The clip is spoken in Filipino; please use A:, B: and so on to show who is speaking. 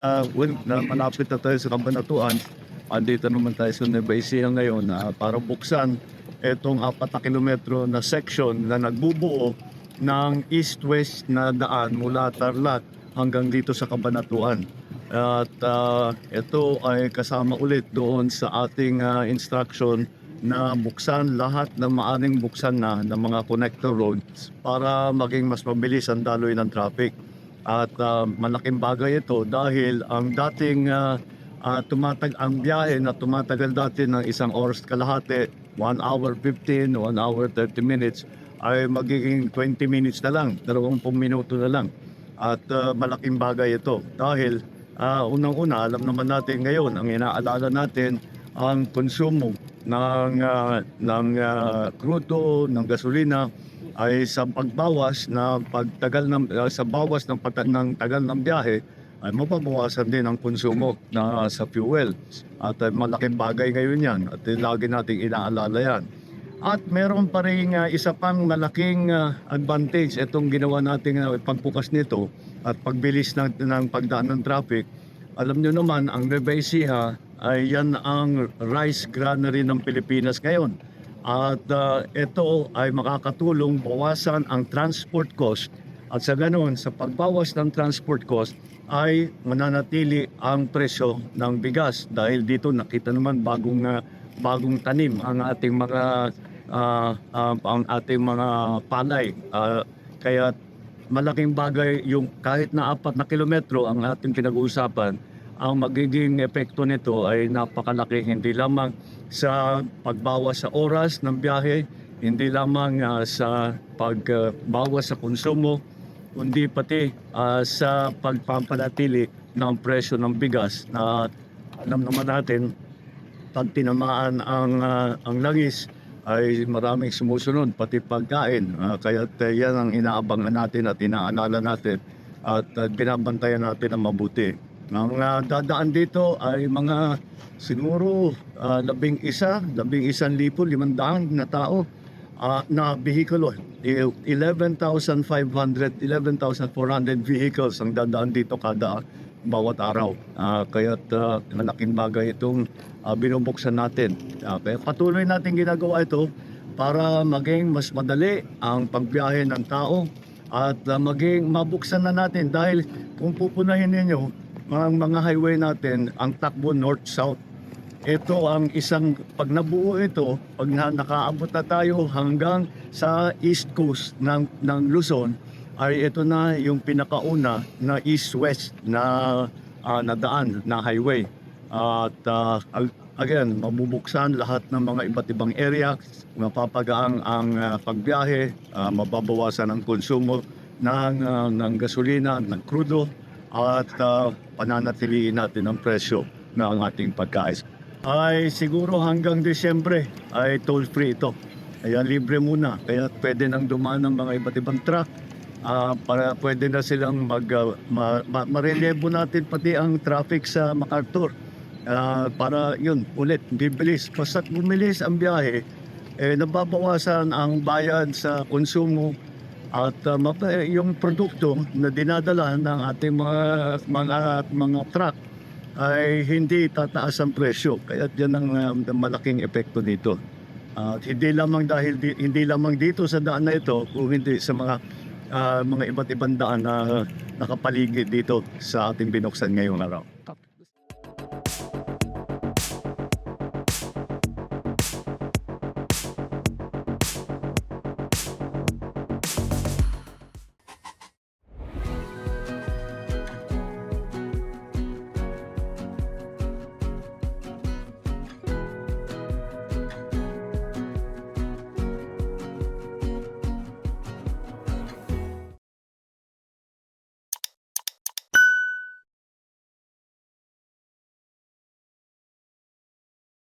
A: Malapit na tayo sa Cabanatuan. Andito naman tayo sa Nueva Ecija ngayon para buksan itong 4 na kilometro na section na nagbubuo ng east-west na daan mula Tarlac hanggang dito sa Cabanatuan. At ito ay kasama ulit doon sa ating instruction na buksan lahat ng maaring buksan na ng mga connector roads para maging mas mabilis ang daloy ng traffic. At malaking bagay ito dahil ang dating ang biyahe na tumatagal dati ng 1 oras kalahati, 1 hour 15, 1 hour 30 minutes, ay magiging 20 minutes na lang, 20 minuto na lang. At malaking bagay ito dahil unang-una, alam naman natin ngayon, ang inaalala natin ang konsumo ng krudo, ng gasolina ay sa pagbawas na pagtagal ng sa bawas ng tagal ng biyahe ay mababawasan din ang konsumo sa fuel. At malaking bagay ngayon 'yan at lagi nating inaalala 'yan. At meron pa ring isa pang malaking advantage itong ginawa nating pagbukas nito at pagbilis ng pagdaan ng traffic. Alam niyo naman ang Nueva Ecija ay yan ang rice granary ng Pilipinas ngayon. At ito ay makakatulong bawasan ang transport cost. At sa ganoon, sa pagbawas ng transport cost ay mananatili ang presyo ng bigas. Dahil dito nakita naman bagong tanim ang ating mga palay. Kaya malaking bagay yung kahit na 4 na kilometro ang ating pinag-uusapan, ang magiging epekto nito ay napakalaki, hindi lamang sa pagbawas sa oras ng biyahe, hindi lamang sa pagbawas sa konsumo, kundi pati sa pagpapanatili ng presyo ng bigas na alam naman natin pag tinamaan ang langis ay maraming sumusunod, pati pagkain. Kaya yan ang inaabangan natin at inaalala natin at binabantayan natin ang mabuti. Ang dadaan dito ay mga siguro 11,500 na tao na vehikulo. 11,500, 11,400 vehicles ang dadaan dito kada bawat araw. Kaya't malaking bagay itong binubuksan natin. Kaya patuloy natin ginagawa ito para maging mas madali ang pagbiyahe ng tao at maging mabuksan na natin dahil kung pupunahin ninyo ang mga highway natin, ang takbo north-south. Ito ang pag nabuo ito, pag nakaabot na tayo hanggang sa east coast ng Luzon, ay ito na yung pinakauna na east-west na daan na highway. At again, mabubuksan lahat ng mga iba't ibang area, mapapagaang ang pagbiyahe, mababawasan ang konsumo ng gasolina, ng krudo, at pananatiliin natin ang presyo ng ating pagkain. Ay siguro hanggang Disyembre ay toll-free ito. Ayan, libre muna. Kaya pwede nang dumaan ng mga iba't ibang truck. Para pwede na silang marelievo natin pati ang traffic sa MacArthur. Para yun, ulit, bibilis. Basta't bumilis ang biyahe, nababawasan ang bayad sa konsumo at yung produkto na dinadala ng ating mga truck ay hindi tataas ang presyo. Kaya yan ang malaking epekto dito. At hindi lamang dito sa daan na ito, kung hindi sa mga iba't ibang daan na nakapaligid dito sa ating binuksan ngayong araw.